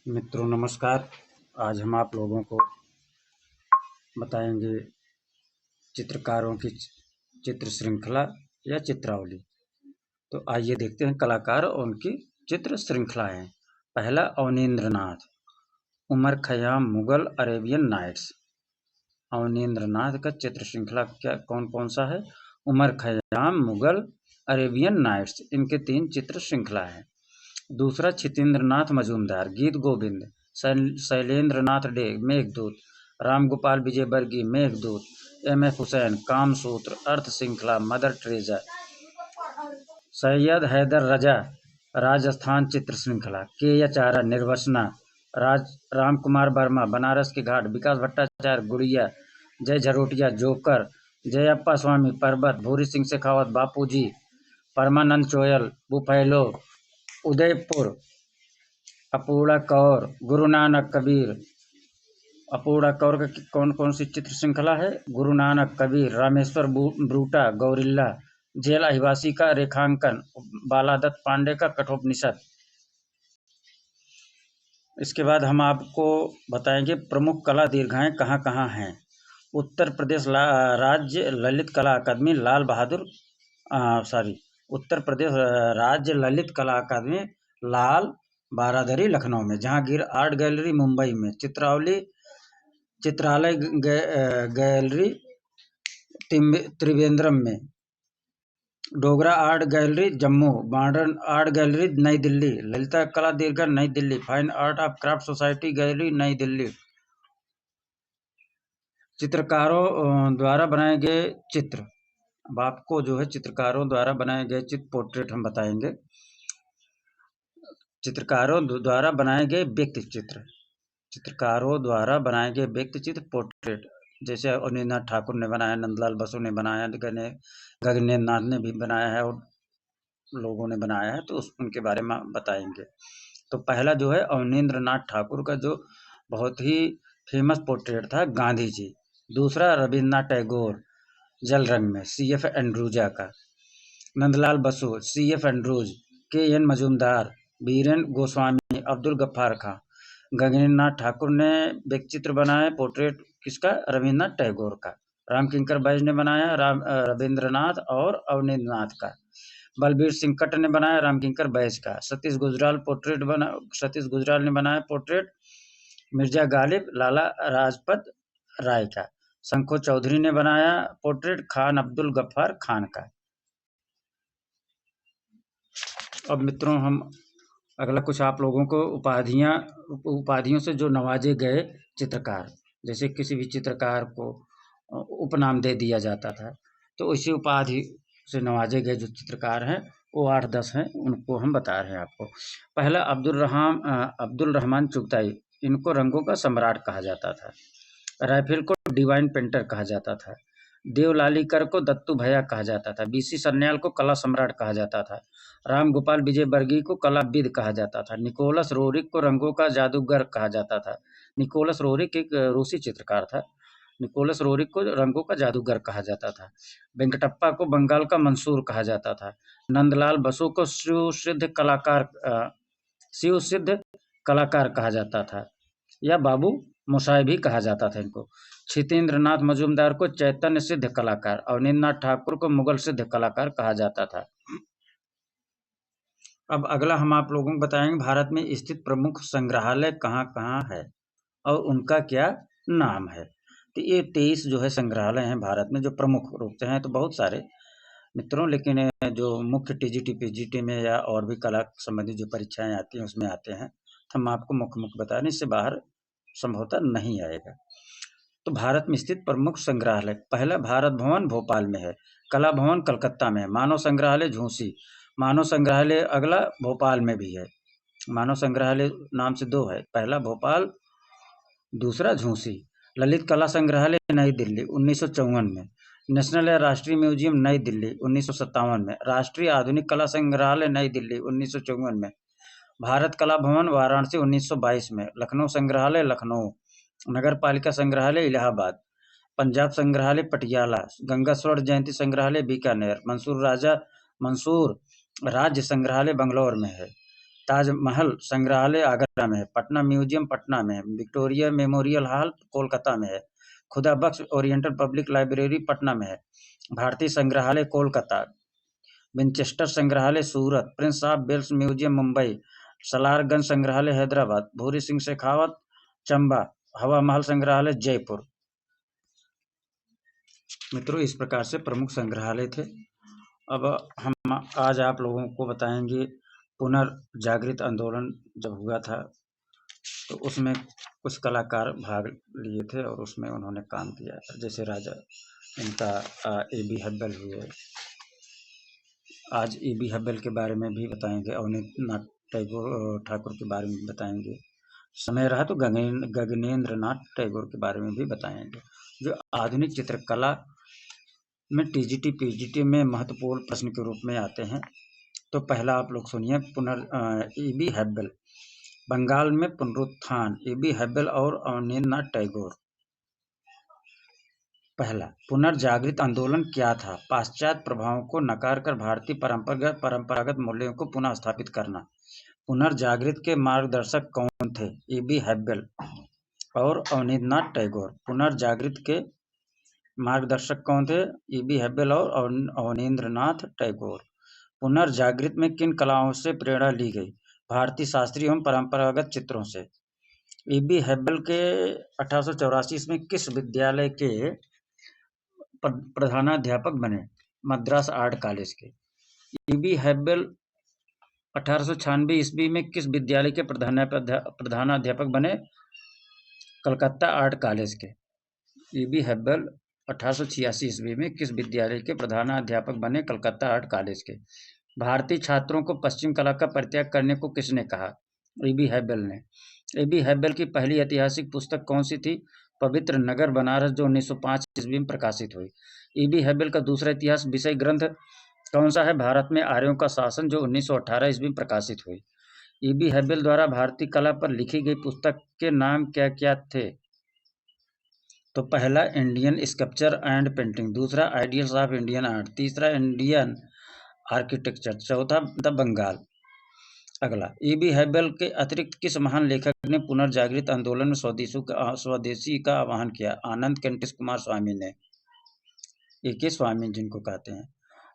मित्रों नमस्कार। आज हम आप लोगों को बताएंगे चित्रकारों की चित्र श्रृंखला या चित्रावली। तो आइए देखते हैं कलाकार और उनकी चित्र श्रृंखलाएं। पहला अवनींद्रनाथ, उमर खयाम, मुगल, अरेबियन नाइट्स। अवनींद्रनाथ का चित्र श्रृंखला क्या कौन कौन सा है? उमर खयाम, मुगल, अरेबियन नाइट्स, इनके 3 चित्र श्रृंखला है। दूसरा क्षितेंद्रनाथ मजूमदार, गीत गोविंद, शैलेंद्रनाथ डे, मेघदूत, रामगोपाल विजयवर्गीय, मेघदूत, एम.एफ. हुसैन, कामसूत्र, अर्थ श्रृंखला, मदर टेरेसा, सैयद हैदर रजा, राजस्थान चित्र श्रृंखला, के.एच. आर्य, निर्वसना, रामकुमार वर्मा, बनारस के घाट, विकास भट्टाचार्य, गुड़िया, जय झरोटिया, जोकर, जयप्पा स्वामी, पर्वत, भूरी सिंह शेखावत, बापूजी, परमानंद चोयल, बुफैलो, उदयपुर, अपूर्णा कौर, गुरु नानक कबीर। अपूर्णा कौर का कौन कौन सी चित्र श्रृंखला है? गुरु नानक, कबीर, रामेश्वर ब्रूटा, गौरिल्ला, जेल अहिवासी का रेखांकन, बालादत्त पांडे का कठोपनिषद। इसके बाद हम आपको बताएंगे प्रमुख कला दीर्घाएं कहाँ कहाँ हैं। उत्तर प्रदेश राज्य ललित कला अकादमी लाल बहादुर उत्तर प्रदेश राज्य ललित कला अकादमी लाल बारादरी लखनऊ में, जहांगीर आर्ट गैलरी मुंबई में, चित्रालय गैलरी त्रिवेंद्रम में, Dogra art gallery Jammu, modern art gallery नई दिल्ली, ललिता कला दीर्घा नई Delhi, fine art of craft society gallery नई दिल्ली। चित्रकारों द्वारा बनाए गए चित्र। अब आपको जो है चित्रकारों द्वारा बनाए गए चित्र पोर्ट्रेट हम बताएंगे। चित्रकारों द्वारा बनाए गए व्यक्ति चित्र, चित्रकारों द्वारा बनाए गए व्यक्ति चित्र पोर्ट्रेट, जैसे अवनींद्रनाथ ठाकुर ने बनाया, नंदलाल बसु ने बनाया, गगनेंद्र नाथ ने भी बनाया है और लोगों ने बनाया है, तो उनके बारे में बताएंगे। तो पहला जो है अवनींद्रनाथ ठाकुर का जो बहुत ही फेमस पोर्ट्रेट था, गांधी जी। दूसरा रविन्द्रनाथ टैगोर, जल रंग में, C.F. एंड्रूजा का। Nandalal Basu, C.F. Andrews, K.N. Majumdar, Biren Goswami, Abdul Gaffar Khan. Gaganendranath Thakur ने व्यक्तिचित्र बनाया पोर्ट्रेट किसका? रविन्द्रनाथ टैगोर का। रामकिंकर बैज ने बनाया रविंद्रनाथ और अवनींद्रनाथ का। बलबीर सिंह कट्ट ने बनाया रामकिंकर बैज का। सतीश गुजराल ने बनाया पोर्ट्रेट मिर्जा गालिब, लाला लाजपत राय का। शंखो चौधरी ने बनाया पोर्ट्रेट खान अब्दुल गफ्फार खान का। अब मित्रों हम अगला कुछ आप लोगों को उपाधियों से जो नवाजे गए चित्रकार, जैसे किसी भी चित्रकार को उपनाम दे दिया जाता था, तो इसी उपाधि से नवाजे गए जो चित्रकार हैं वो 8-10 हैं, उनको हम बता रहे हैं आपको। पहला अब्दुल रहमान चुगताई, इनको रंगों का सम्राट कहा जाता था। रायफिल को डिवाइन पेंटर कहा जाता था। देवलालीकर को दत्तू भैया कहा जाता था। B.C. सन्याल को कला सम्राट कहा जाता था। राम गोपाल विजयवर्गीय को कलाविद कहा जाता था। निकोलस रोरिक को रंगों का जादूगर कहा जाता था। निकोलस रोरिक एक रूसी चित्रकार था। निकोलस रोरिक को रंगों का जादूगर कहा जाता था। वेंकटप्पा को बंगाल का मंसूर कहा जाता था। नंदलाल बसु को शिव सिद्ध कलाकार कहा जाता था, या बाबू मोसाई भी कहा जाता था इनको। क्षितेंद्रनाथ मजूमदार को चैतन्य सिद्ध कलाकार, अवनींद्रनाथ ठाकुर को मुगल सिद्ध कलाकार कहा जाता था। अब अगला हम आप लोगों को बताएंगे भारत में स्थित प्रमुख संग्रहालय कहाँ कहाँ है और उनका क्या नाम है। तो ये 23 जो है संग्रहालय हैं भारत में जो प्रमुख रूप से हैं, तो बहुत सारे मित्रों, लेकिन जो मुख्य TGT PGT में या और भी कला संबंधी जो परीक्षाएं आती हैं उसमें आते हैं, तो हम आपको मुख्य बता रहे हैं, इससे बाहर संभवतः नहीं आएगा। तो भारत में स्थित प्रमुख संग्रहालय, पहला भारत भवन भोपाल में है, कला भवन कलकत्ता में है, मानव संग्रहालय झूसी, मानव संग्रहालय अगला भोपाल में भी है। मानव संग्रहालय नाम से 2 है, पहला भोपाल, दूसरा झूसी। ललित कला संग्रहालय नई दिल्ली 1954 में। नेशनल या राष्ट्रीय म्यूजियम नई दिल्ली 1957 में। राष्ट्रीय आधुनिक कला संग्रहालय नई दिल्ली 1954 में। भारत कला भवन वाराणसी 1922 में। लखनऊ संग्रहालय लखनऊ। नगर पालिका संग्रहालय इलाहाबाद। पंजाब संग्रहालय पटियाला। गंगा स्वर्ण जयंती संग्रहालय बीकानेर। मंसूर राज्य संग्रहालय बंगलौर में है। ताजमहल संग्रहालय आगरा में है, पटना म्यूजियम पटना में है, विक्टोरिया मेमोरियल हॉल कोलकाता में है, Khuda Bakhsh oriental public library Patna में है, भारतीय संग्रहालय कोलकाता, विंचेस्टर संग्रहालय Surat, Prince of Wales museum Mumbai, Salarganj संग्रहालय हैदराबाद, भूरी सिंह शेखावत चंबा, हवा महल संग्रहालय जयपुर। मित्रों, इस प्रकार से प्रमुख संग्रहालय थे। अब हम आज आप लोगों को बताएंगे पुनर्जागृत आंदोलन जब हुआ था तो उसमें कुछ कलाकार भाग लिए थे और उसमें उन्होंने काम किया, जैसे राजा इनका ए.बी. हब्बल हुए। आज ए.बी. हब्बल के बारे में भी बताएंगे, अवनींद्रनाथ टैगोर ठाकुर के बारे में बताएंगे, समय रहा तो गगनेंद्र नाथ टैगोर के बारे में भी बताएंगे, जो आधुनिक चित्रकला में टीजीटी पीजीटी में महत्वपूर्ण प्रश्न के रूप में आते हैं। तो पहला आप लोग सुनिए, ए.बी. हब्बल, बंगाल में पुनरुत्थान, ए.बी. हब्बल और अवनींद्रनाथ टैगोर। पहला, पुनर्जागृत आंदोलन क्या था? पाश्चात्य प्रभावों को नकार कर भारतीय परंपरागत मूल्यों को पुनः स्थापित करना। पुनर्जागृत के मार्गदर्शक कौन थे? ए.बी. हब्बल और अवनींद्रनाथ टैगोर। पुनर्जागृत के मार्गदर्शक कौन थे? ए.बी. हब्बल और अवनींद्रनाथ टैगोर। पुनर्जागृत में किन कलाओं से प्रेरणा ली गई? भारतीय शास्त्रीय एवं परंपरागत चित्रों से। ए.बी. हब्बल के 1884 में किस विद्यालय के प्रधानाध्यापक बने? मद्रास आर्ट कॉलेज के। ए.बी. हब्बल 1896 ईस्वी में किस विद्यालय के प्रधानाध्यापक बने? कलकत्ता आर्ट कॉलेज के। ए.बी. हब्बल 1886 ईस्वी में किस विद्यालय के प्रधानाध्यापक बने? कलकत्ता आर्ट कॉलेज के। भारतीय छात्रों को पश्चिम कला का परित्याग करने को किसने कहा? ए.बी. हब्बल ने। ए.बी. हब्बल की पहली ऐतिहासिक पुस्तक कौन सी थी? पवित्र नगर बनारस, जो 1905 ईस्वी में प्रकाशित हुई। ए.बी. हब्बल का दूसरा इतिहास विषय ग्रंथ कौन सा है? भारत में आर्यों का शासन, जो 1918 ईस्वी में प्रकाशित हुई। ए.बी. हब्बल द्वारा भारतीय कला पर लिखी गई पुस्तक के नाम क्या क्या थे? तो पहला, इंडियन स्कल्पचर एंड पेंटिंग, दूसरा आइडियल्स ऑफ इंडियन आर्ट, तीसरा इंडियन आर्किटेक्चर, चौथा द बंगाल। अगला, ए.बी. हब्बल के अतिरिक्त किस महान लेखक ने पुनर्जागृत आंदोलन में स्वदेशी का आह्वान किया? आनंद कंटेश कुमार स्वामी ने, ए.के. स्वामी जिनको कहते हैं।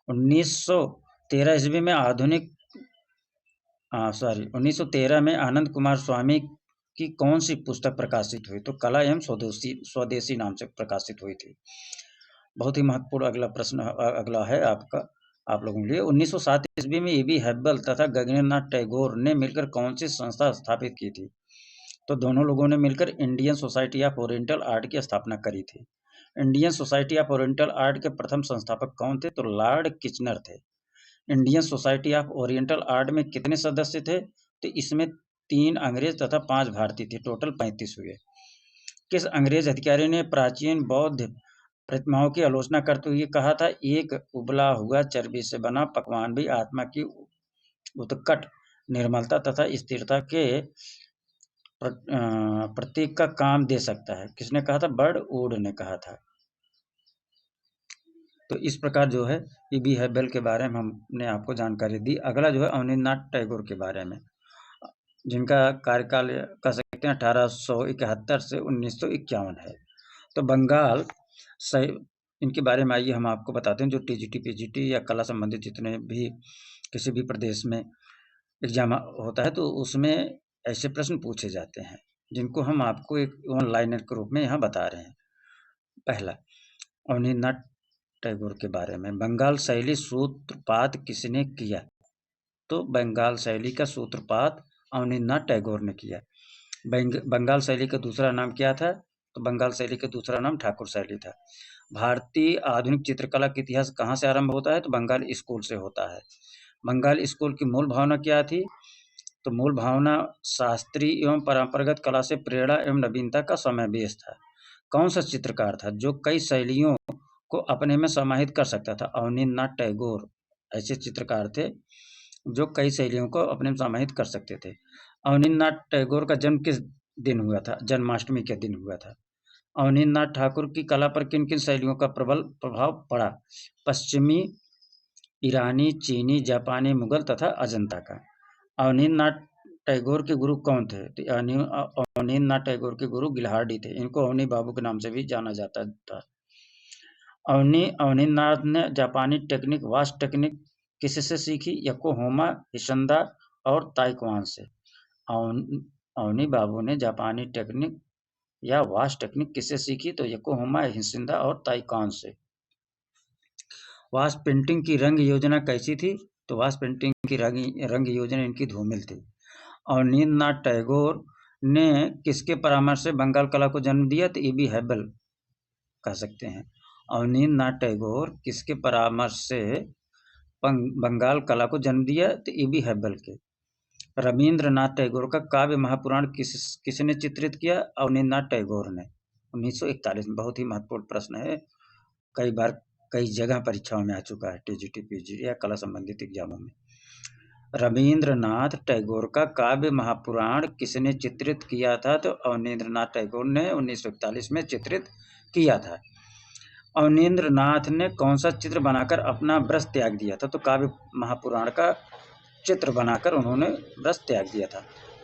1913 ईस्वी में 1913 में आनंद कुमार स्वामी की कौन सी पुस्तक प्रकाशित हुई? तो कला एवं स्वदेशी नाम से प्रकाशित हुई थी। बहुत ही महत्वपूर्ण अगला प्रश्न अगला है आपका, आप लोगों के लिए। 1907 ईस्वी में ए.बी. हब्बल तथा गगनेंद्रनाथ टैगोर ने मिलकर कौन सी संस्था स्थापित की थी? तो दोनों लोगों ने मिलकर Indian society of oriental art की स्थापना करी थी। Indian society of oriental art के प्रथम संस्थापक कौन थे? तो लॉर्ड किचनर थे। Indian society of oriental art में कितने सदस्य थे? तो इसमें 3 अंग्रेज तथा 5 भारतीय थे, टोटल 35 हुए। किस अंग्रेज अधिकारी ने प्राचीन बौद्ध प्रतिमाओं की आलोचना करते हुए कहा था, एक उबला हुआ चर्बी से बना पकवान भी आत्मा की उत्कट निर्मलता तथा स्थिरता के प्रतीक का काम दे सकता है? किसने कहा था? बर्ड वुड ने कहा था। तो इस प्रकार जो है ए.बी. हब्बल के बारे में हमने आपको जानकारी दी। अगला जो है अवनींद्रनाथ टैगोर के बारे में, जिनका कार्यकाल कह सकते हैं 1871 से 1951 है। तो बंगाल सही, इनके बारे में आइए हम आपको बताते हैं। जो टीजीटी पीजीटी या कला संबंधित जितने भी किसी भी प्रदेश में एग्जाम होता है तो उसमें ऐसे प्रश्न पूछे जाते हैं, जिनको हम आपको एक ऑनलाइनर के रूप में यहाँ बता रहे हैं। पहला, अवनींद्रनाथ टैगोर के बारे में, बंगाल शैली सूत्रपात किसने किया? तो बंगाल शैली का सूत्रपात अवनींद्रनाथ टैगोर ने किया। बंगाल शैली का दूसरा नाम क्या था? तो बंगाल शैली का दूसरा नाम ठाकुर शैली था। भारतीय आधुनिक चित्रकला का इतिहास कहाँ से आरंभ होता है? तो बंगाल स्कूल से होता है। बंगाल स्कूल की मूल भावना क्या थी? तो मूल भावना शास्त्रीय एवं परंपरागत कला से प्रेरणा एवं नवीनता का समावेश था। कौन सा चित्रकार था जो कई शैलियों को अपने में समाहित कर सकता था? अवनींद्रनाथ टैगोर ऐसे चित्रकार थे जो कई शैलियों को अपने में समाहित कर सकते थे। अवनींद्रनाथ टैगोर का जन्म किस दिन हुआ था? जन्माष्टमी के दिन हुआ था। अवनींद्रनाथ ठाकुर की कला पर किन किन शैलियों का प्रबल प्रभाव पड़ा? पश्चिमी, ईरानी, चीनी, जापानी, मुगल तथा अजंता का। अवनींद्रनाथ टैगोर के गुरु कौन थे? तो अवनींद्रनाथ टैगोर के गुरु गिल्हार्डी थे। इनको अवनी बाबू के नाम से भी जाना जाता था। अवनींद्रनाथ ने जापानी टेक्निक वास्ट टेक्निक किससे सीखी? योकोहामा, हिसंदा और ताइक्वान से। अवनी बाबू ने जापानी टेक्निक या वास्ट टेक्निक किससे सीखी? तो योकोहामा, हिसंदा और ताइक्वान से। वास्ट पेंटिंग की रंग योजना कैसी थी? तो वास्ट पेंटिंग की रंग योजना इनकी धूमिल थी। अवनींद्रनाथ टैगोर ने किसके परामर्श से बंगाल कला को जन्म दिया? तो E.B. हैबल कह सकते हैं। अवनींद्रनाथ टैगोर किसके परामर्श से बंगाल कला को जन्म दिया? तो E.B. हैबल के। रवींद्रनाथ टैगोर का काव्य महापुराण किसने चित्रित किया? अवनींद्रनाथ टैगोर ने 1941 में। बहुत ही महत्वपूर्ण प्रश्न है, कई बार कई जगह परीक्षाओं में आ चुका है, TGT, PG या कला संबंधित एग्जामों में। रवींद्रनाथ टैगोर का काव्य महापुराण किसने चित्रित किया था? तो अवनींद्रनाथ टैगोर ने 1941 में चित्रित किया था। अवनींद्रनाथ ने कौन सा चित्र बनाकर अपना व्रत त्याग दिया था? तो काव्य महापुराण का चित्र बनाकर उन्होंने व्रत त्याग दिया था।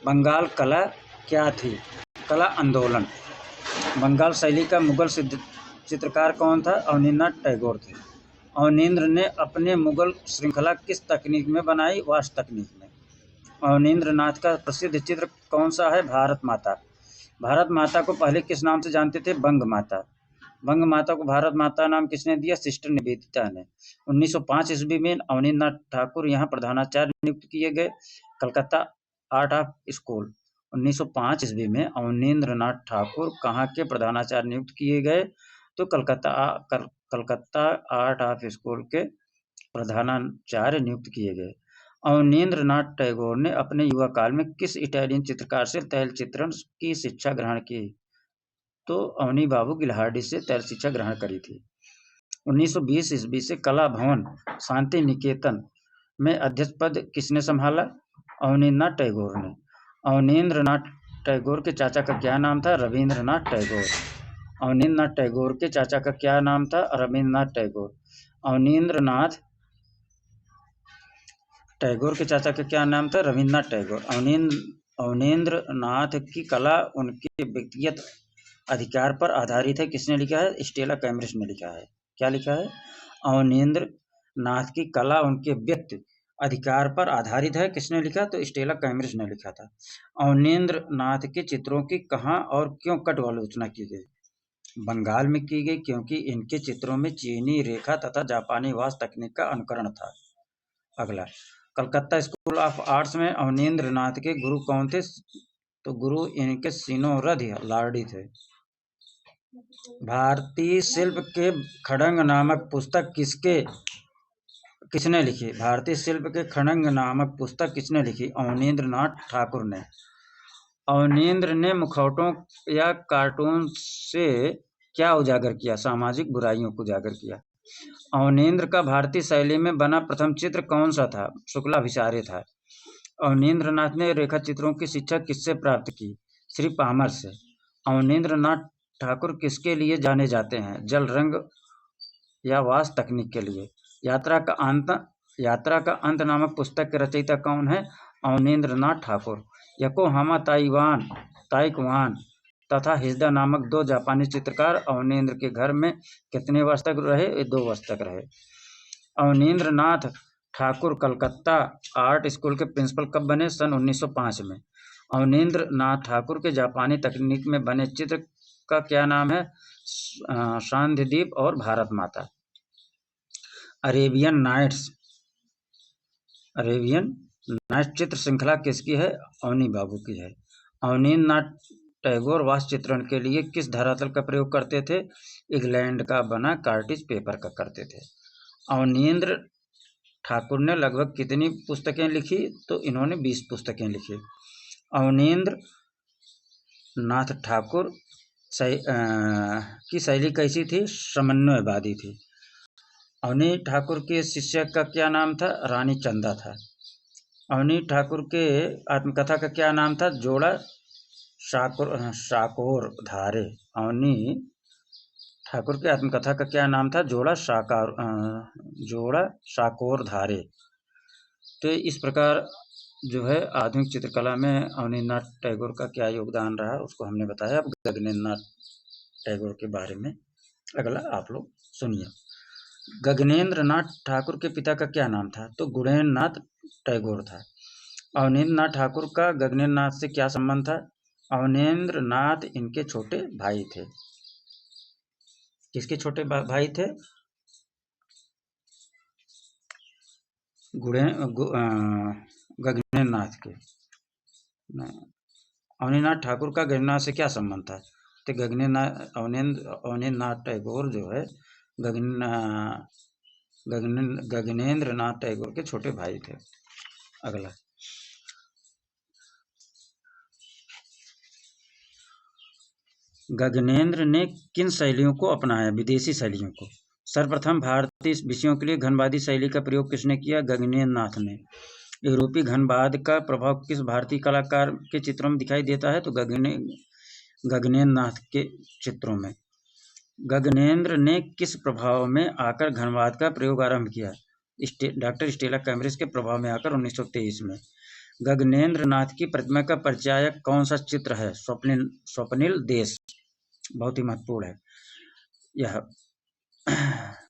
बंगाल कला क्या थी? कला आंदोलन। बंगाल शैली का मुगल चित्रकार कौन था? अवनींद्रनाथ टैगोर थे। अवनींद्र ने अपने मुगल श्रृंखला किस तकनीक में बनाई? वास्त तकनीक में। अवनींद्रनाथ का प्रसिद्ध चित्र कौन सा है? भारत माता। भारत माता को पहले किस नाम से जानते थे? बंग माता। बंग माता को भारत माता नाम किसने दिया? सिस्टर निवेदिता ने। 1905 ईस्वी में अवनींद्रनाथ ठाकुर यहाँ प्रधानाचार्य नियुक्त किए गए। Calcutta art of school. 1905 ईस्वी में अवनींद्रनाथ ठाकुर कहाँ के प्रधानाचार्य नियुक्त किए गए? तो कलकत्ता आर्ट ऑफ स्कूल के प्रधानाचार्य नियुक्त किए गए। अवनींद्रनाथ टैगोर ने अपने युवा काल में किस इटालियन चित्रकार से तैल चित्रण की शिक्षा ग्रहण की? तो अवनी बाबू गिल्हार्डी से तैल शिक्षा ग्रहण करी थी। 1920 ईस्वी से कला भवन शांति निकेतन में अध्यक्ष पद किसने संभाला? अवनींद्रनाथ टैगोर ने। अवनींद्रनाथ टैगोर के चाचा का क्या नाम था? रवींद्रनाथ टैगोर। अवनींद्रनाथ टैगोर के चाचा का क्या नाम था? रवींद्रनाथ टैगोर। अवनींद्रनाथ टैगोर के चाचा का क्या नाम था? रवींद्रनाथ टैगोर। अवनींद्रनाथ की कला उनके व्यक्तिगत अधिकार पर आधारित है, किसने लिखा है? स्टेला कैम्ब्रिज ने लिखा है। क्या लिखा है? अवनींद्रनाथ की कला उनके व्यक्ति अधिकार पर आधारित है, किसने लिखा? तो स्टेला कैम्ब्रिज ने लिखा था। अवनींद्रनाथ के चित्रों की कहाँ और क्यों कट आलोचना की गई? बंगाल में की गई, क्योंकि इनके चित्रों में चीनी रेखा तथा जापानी वास्तु तकनीक का अनुकरण था। अगला, कलकत्ता स्कूल ऑफ आर्ट्स में अवनींद्रनाथ के गुरु कौन थे? तो गुरु इनके सिनोरद लार्डी थे। भारतीय शिल्प के खड़ंग नामक पुस्तक किसने लिखी? भारतीय शिल्प के खड़ंग नामक पुस्तक किसने लिखी? अवनींद्रनाथ ठाकुर ने। अवनींद्र ने मुखौटों या कार्टून से क्या उजागर किया? सामाजिक बुराइयों को उजागर किया। अवनींद्र का भारतीय शैली में बना प्रथम चित्र कौन सा था? शुक्लाभिसारी था। अवनींद्रनाथ ने रेखा चित्रों की शिक्षा किससे प्राप्त की? श्री पामर से। अवनींद्रनाथ ठाकुर किसके लिए जाने जाते हैं? जल रंग या वास्तु तकनीक के लिए। यात्रा का अंत नामक पुस्तक के रचयिता कौन है? अवनींद्रनाथ ठाकुर। योकोहामा, ताइक्वान तथा हिसदा नामक दो जापानी चित्रकार अवनींद्र के घर में कितने वर्ष तक रहे? 2 वर्ष तक रहे। अवनींद्रनाथ ठाकुर कलकत्ता आर्ट स्कूल के प्रिंसिपल कब बने? सन 1905 में। अवनींद्रनाथ ठाकुर के जापानी तकनीक में बने चित्र का क्या नाम है? शांतिद्वीप और भारत माता। अरेबियन नाइट्स चित्र श्रृंखला किसकी है? अवनी बाबू की है। अवनींद्रनाथ टैगोर वास्तु चित्रण के लिए किस धरातल का प्रयोग करते थे? इंग्लैंड का बना कार्टिज पेपर का करते थे। अवनींद्र ठाकुर ने लगभग कितनी पुस्तकें लिखी? तो इन्होंने 20 पुस्तकें लिखी। अवनींद्र नाथ ठाकुर की शैली कैसी थी? समन्वयवादी थी। अवनी ठाकुर के शिष्य का क्या नाम था? रानी चंदा था। अवनी ठाकुर के आत्मकथा का क्या नाम था? जोड़ा शाकोर धारे। अवनी ठाकुर के आत्मकथा का क्या नाम था? जोड़ा शाकोर धारे। तो इस प्रकार जो है आधुनिक चित्रकला में अवनींद्रनाथ टैगोर का क्या योगदान रहा उसको हमने बताया। अब गगनेंद्रनाथ टैगोर के बारे में अगला आप लोग सुनिए। गगनेंद्रनाथ ठाकुर के पिता का क्या नाम था? तो गुणेन्द्रनाथ टैगोर था। अवनींद्रनाथ ठाकुर का गगनेंद्रनाथ से क्या संबंध था? अवनींद्रनाथ इनके छोटे भाई थे। किसके छोटे भाई थे? गगनेंद्रनाथ के। अवनींद्रनाथ ठाकुर का गगनेंद्रनाथ से क्या संबंध था? तो अवनींद्रनाथ टैगोर जो है गगनेंद्रनाथ टैगोर के छोटे भाई थे। अगला, गगनेंद्र ने किन शैलियों को अपनाया? विदेशी शैलियों को। सर्वप्रथम भारतीय विषयों के लिए घनवादी शैली का प्रयोग किसने किया? गगनेंद्रनाथ ने। यूरोपीय घनवाद का प्रभाव किस भारतीय कलाकार के चित्रों में दिखाई देता है? तो गगनेंद्रनाथ के चित्रों में। गगनेंद्र ने किस प्रभाव में आकर घनवाद का प्रयोग आरंभ किया? डॉक्टर स्टेला कैम्ब्रिज के प्रभाव में आकर 1923 में। गगनेंद्रनाथ की प्रतिमा का परिचायक कौन सा चित्र है? स्वप्निल देश। बहुत ही महत्वपूर्ण है यह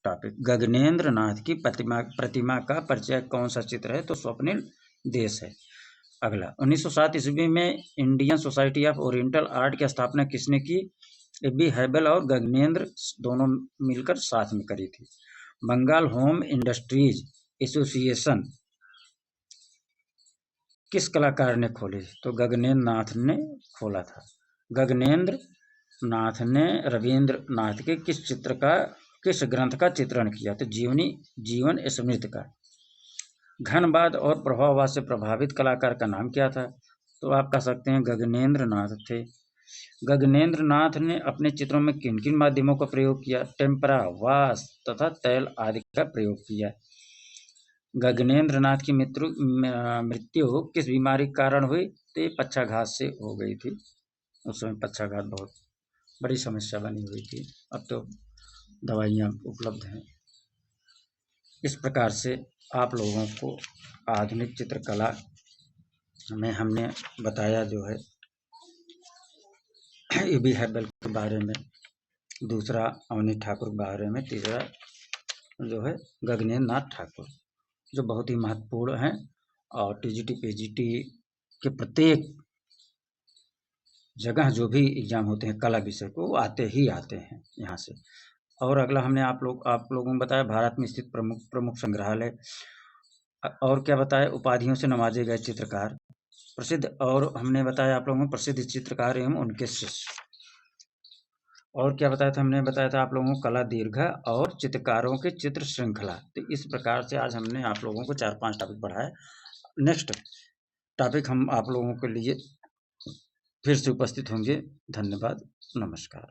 टॉपिक। गगनेंद्रनाथ की प्रतिमा का परिचय कौन सा चित्र है? तो स्वप्निल देश है। अगला, 1907 ईस्वी में Indian society of oriental art की स्थापना किसने की? ए.बी. हैबल और गगनेंद्र दोनों मिलकर साथ में करी थी। बंगाल होम इंडस्ट्रीज एसोसिएशन किस कलाकार ने खोली? तो गगनेंद्र नाथ ने खोला था। गगनेंद्र नाथ ने रविंद्रनाथ के किस ग्रंथ का चित्रण किया? तो जीवन स्मृति का। घनवाद और प्रभाववाद से प्रभावित कलाकार का नाम क्या था? तो आप कह सकते हैं गगनेंद्र नाथ थे। गगनेंद्र नाथ ने अपने चित्रों में किन किन माध्यमों का प्रयोग किया? टेम्परा, वाश तथा तैल आदि का प्रयोग किया। गगनेंद्र नाथ की मृत्यु किस बीमारी के कारण हुई? तो ये पक्षाघात से हो गई थी। उस समय पक्षाघात बहुत बड़ी समस्या बनी हुई थी। अब तो दवाइयाँ उपलब्ध हैं। इस प्रकार से आप लोगों को आधुनिक चित्रकला में हमने बताया जो है ए.बी. हैबल के बारे में, दूसरा अवनी ठाकुर के बारे में, तीसरा जो है गगनेंद्रनाथ ठाकुर, जो बहुत ही महत्वपूर्ण हैं और टीजीटी पीजीटी के प्रत्येक जगह जो भी एग्जाम होते हैं कला विषय को वो आते हैं यहाँ से। और अगला हमने आप लोगों को बताया भारत में स्थित प्रमुख संग्रहालय, और क्या बताया? उपाधियों से नवाजे गए चित्रकार प्रसिद्ध, और हमने बताया आप लोगों को प्रसिद्ध चित्रकार एवं उनके शिष्य। और क्या बताया था? हमने बताया था आप लोगों को कला दीर्घा और चित्रकारों के चित्र श्रृंखला। तो इस प्रकार से आज हमने आप लोगों को 4-5 टॉपिक पढ़ाया। नेक्स्ट टॉपिक हम आप लोगों के लिए फिर से उपस्थित होंगे। धन्यवाद, नमस्कार।